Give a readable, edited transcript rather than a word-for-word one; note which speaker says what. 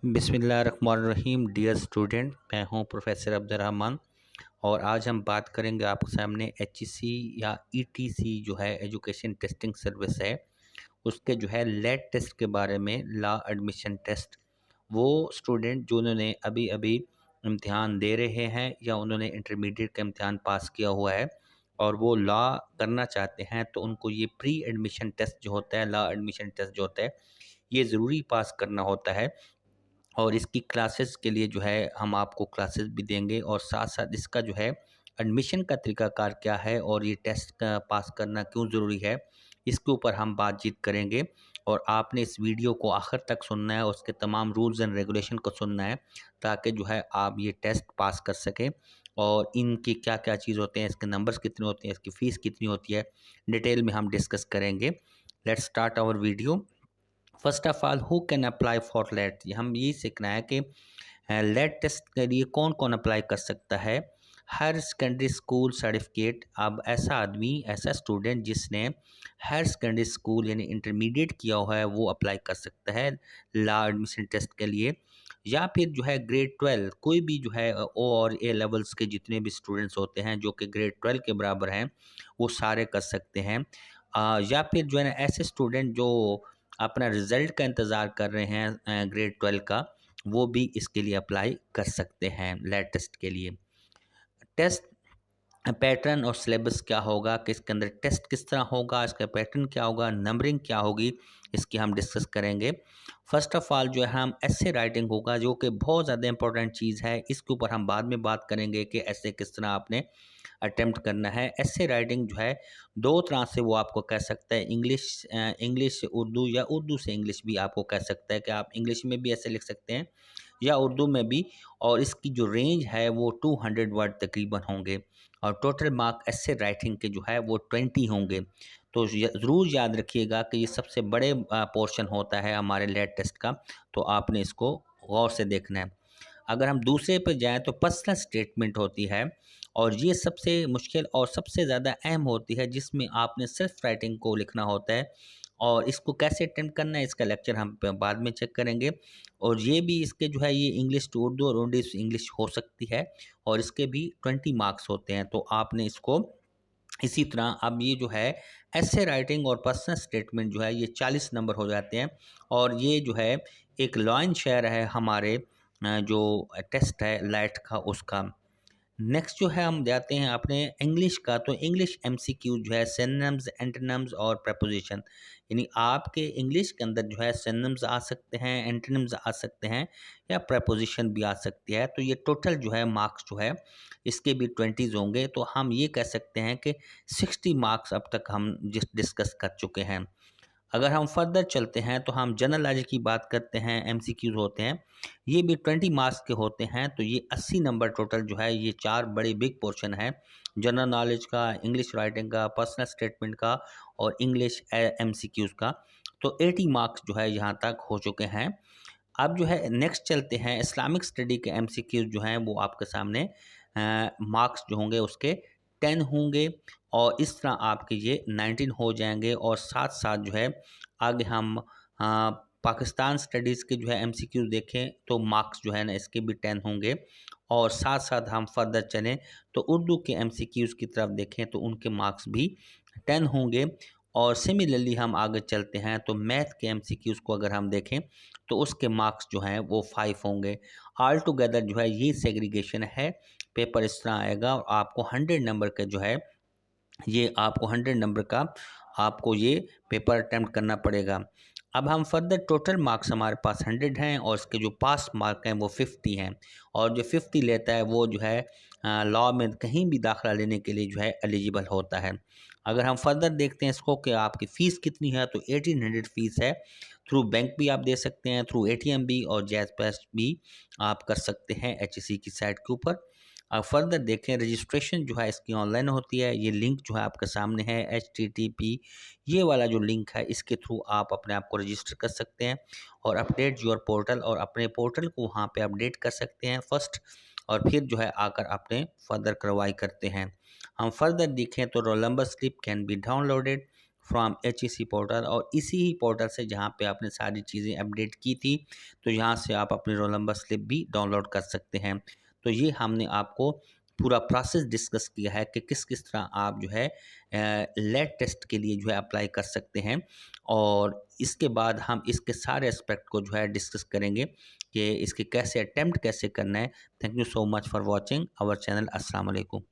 Speaker 1: बिस्मिल्लाहिर्रहमानिर्रहीम। Dear student, मैं हूं प्रोफेसर अब्दुर्रहमान और आज हम बात करेंगे आपके सामने एचईसी या ईटीसी जो है एजुकेशन टेस्टिंग सर्विस है, उसके जो है लेट टेस्ट के बारे में। लॉ एडमिशन टेस्ट, वो स्टूडेंट जो उन्होंने अभी अभी इम्तिहान दे रहे हैं या उन्होंने इंटरमीडिएट का इम्तिहान पास किया हुआ है और वो लॉ करना चाहते हैं, तो उनको ये प्री एडमिशन टेस्ट जो होता है, लॉ एडमिशन टेस्ट जो होता है, ये ज़रूरी पास करना होता है। और इसकी क्लासेस के लिए जो है हम आपको क्लासेस भी देंगे और साथ साथ इसका जो है एडमिशन का तरीकाकार क्या है और ये टेस्ट का पास करना क्यों ज़रूरी है, इसके ऊपर हम बातचीत करेंगे। और आपने इस वीडियो को आखिर तक सुनना है, उसके तमाम रूल्स एंड रेगुलेशन को सुनना है, ताकि जो है आप ये टेस्ट पास कर सकें। और इनकी क्या क्या चीज़ होते हैं, इसके नंबर्स कितने होते हैं, इसकी फ़ीस कितनी होती है, डिटेल में हम डिस्कस करेंगे। Let's start our video. First of all, who can apply for LET. हम ये सीखना है कि लेट टेस्ट के लिए कौन कौन अप्लाई कर सकता है। हर सेकेंडरी स्कूल सर्टिफिकेट, अब ऐसा आदमी, ऐसा स्टूडेंट जिसने हायर सेकेंडरी स्कूल यानी इंटरमीडिएट किया हुआ है, वो अप्लाई कर सकता है लॉ एडमिशन टेस्ट के लिए। या फिर जो है ग्रेड 12, कोई भी जो है ओ और ए लेवल्स के जितने भी स्टूडेंट्स होते हैं जो कि ग्रेड 12 के बराबर हैं, वो सारे कर सकते हैं। या फिर जो है ना ऐसे स्टूडेंट जो अपना रिज़ल्ट का इंतज़ार कर रहे हैं ग्रेड 12 का, वो भी इसके लिए अप्लाई कर सकते हैं लेट टेस्ट के लिए। टेस्ट पैटर्न और सिलेबस क्या होगा, कि इसके अंदर टेस्ट किस तरह होगा, इसका पैटर्न क्या होगा, नंबरिंग क्या होगी, इसकी हम डिस्कस करेंगे। फर्स्ट ऑफ ऑल जो है हम ऐसे राइटिंग होगा, जो कि बहुत ज़्यादा इंपॉर्टेंट चीज़ है, इसके ऊपर हम बाद में बात करेंगे कि ऐसे किस तरह आपने अटेम्प्ट करना है। ऐसे राइटिंग जो है दो तरह से वो आपको कह सकता है, इंग्लिश उर्दू या उर्दू से इंग्लिश भी आपको कह सकता है, कि आप इंग्लिश में भी ऐसे लिख सकते हैं या उर्दू में भी। और इसकी जो रेंज है वो 200 वर्ड तकरीबन होंगे और टोटल मार्क ऐसे राइटिंग के जो है वो 20 होंगे। तो ज़रूर याद रखिएगा कि ये सबसे बड़े पोर्शन होता है हमारे लेट टेस्ट का, तो आपने इसको गौर से देखना है। अगर हम दूसरे पर जाएं तो पर्सनल स्टेटमेंट होती है और ये सबसे मुश्किल और सबसे ज़्यादा अहम होती है, जिसमें आपने सिर्फ राइटिंग को लिखना होता है। और इसको कैसे अटेम्प्ट करना है, इसका लेक्चर हम बाद में चेक करेंगे। और ये भी इसके जो है ये इंग्लिश टू उर्दू और उर्दू से इंग्लिश हो सकती है और इसके भी 20 मार्क्स होते हैं। तो आपने इसको इसी तरह, अब ये जो है ऐसे राइटिंग और पर्सनल स्टेटमेंट जो है ये 40 नंबर हो जाते हैं। और ये जो है एक लॉइन शेयर है हमारे जो टेस्ट है लाइट का, उसका। नेक्स्ट जो है हम जाते हैं अपने इंग्लिश का, तो इंग्लिश एमसीक्यू जो है सिनोनिम्स, एंटोनिम्स और प्रपोजिशन, यानी आपके इंग्लिश के अंदर जो है सिनोनिम्स आ सकते हैं, एंटोनिम्स आ सकते हैं या प्रपोजिशन भी आ सकती है। तो ये टोटल जो है मार्क्स जो है इसके भी 20 होंगे। तो हम ये कह सकते हैं कि 60 मार्क्स अब तक हम डिस्कस कर चुके हैं। अगर हम फर्दर चलते हैं तो हम जनरल नॉलेज की बात करते हैं, एमसीक्यूज होते हैं, ये भी 20 मार्क्स के होते हैं। तो ये 80 नंबर टोटल जो है, ये चार बड़े बिग पोर्शन है, जनरल नॉलेज का, इंग्लिश राइटिंग का, पर्सनल स्टेटमेंट का और इंग्लिश एमसीक्यूज का। तो 80 मार्क्स जो है यहाँ तक हो चुके हैं। अब जो है नेक्स्ट चलते हैं, इस्लामिक स्टडी के एमसीक्यूज जो हैं वो आपके सामने मार्क्स जो होंगे उसके 10 होंगे और इस तरह आपके ये 19 हो जाएंगे। और साथ साथ जो है आगे हम पाकिस्तान स्टडीज़ के जो है एमसीक्यूज देखें तो मार्क्स जो है ना इसके भी 10 होंगे। और साथ साथ हम फर्दर चलें तो उर्दू के एमसीक्यूज की तरफ देखें तो उनके मार्क्स भी 10 होंगे। और सिमिलरली हम आगे चलते हैं तो मैथ के एमसीक्यूज को अगर हम देखें तो उसके मार्क्स जो हैं वो 5 होंगे। ऑल टुगेदर जो है ये सेग्रीगेशन है। पेपर इस तरह आएगा और आपको 100 नंबर का जो है, ये आपको 100 नंबर का आपको ये पेपर अटैम्प्ट करना पड़ेगा। अब हम फर्दर टोटल मार्क्स हमारे पास 100 हैं और इसके जो पास मार्क हैं वो 50 हैं। और जो 50 लेता है वो जो है लॉ में कहीं भी दाखिला लेने के लिए जो है एलिजिबल होता है। अगर हम फर्दर देखते हैं इसको कि आपकी फ़ीस कितनी है, तो 1800 फ़ीस है। थ्रू बैंक भी आप दे सकते हैं, थ्रू एटीएम भी और जैज़ पैस भी आप कर सकते हैं एचईसी की साइट के ऊपर। अब फर्दर देखें, रजिस्ट्रेशन जो है इसकी ऑनलाइन होती है। ये लिंक जो है आपके सामने है, HTTP, ये वाला जो लिंक है इसके थ्रू आप अपने आप को रजिस्टर कर सकते हैं और अपडेट योर पोर्टल, और अपने पोर्टल को वहाँ पे अपडेट कर सकते हैं फर्स्ट, और फिर जो है आकर अपने फर्दर कार्रवाई करते हैं। हम फर्दर देखें तो roll number slip can be downloaded from HEC portal, और इसी ही पोर्टल से जहाँ पे आपने सारी चीज़ें अपडेट की थी, तो यहाँ से आप अपनी रोल नंबर स्लिप भी डाउनलोड कर सकते हैं। तो ये हमने आपको पूरा प्रोसेस डिस्कस किया है कि किस किस तरह आप जो है लेट टेस्ट के लिए जो है अप्लाई कर सकते हैं, और इसके बाद हम इसके सारे एस्पेक्ट को जो है डिस्कस करेंगे कि इसके कैसे अटेम्प्ट कैसे करना है। Thank you so much for watching our channel. अस्सलाम वालेकुम।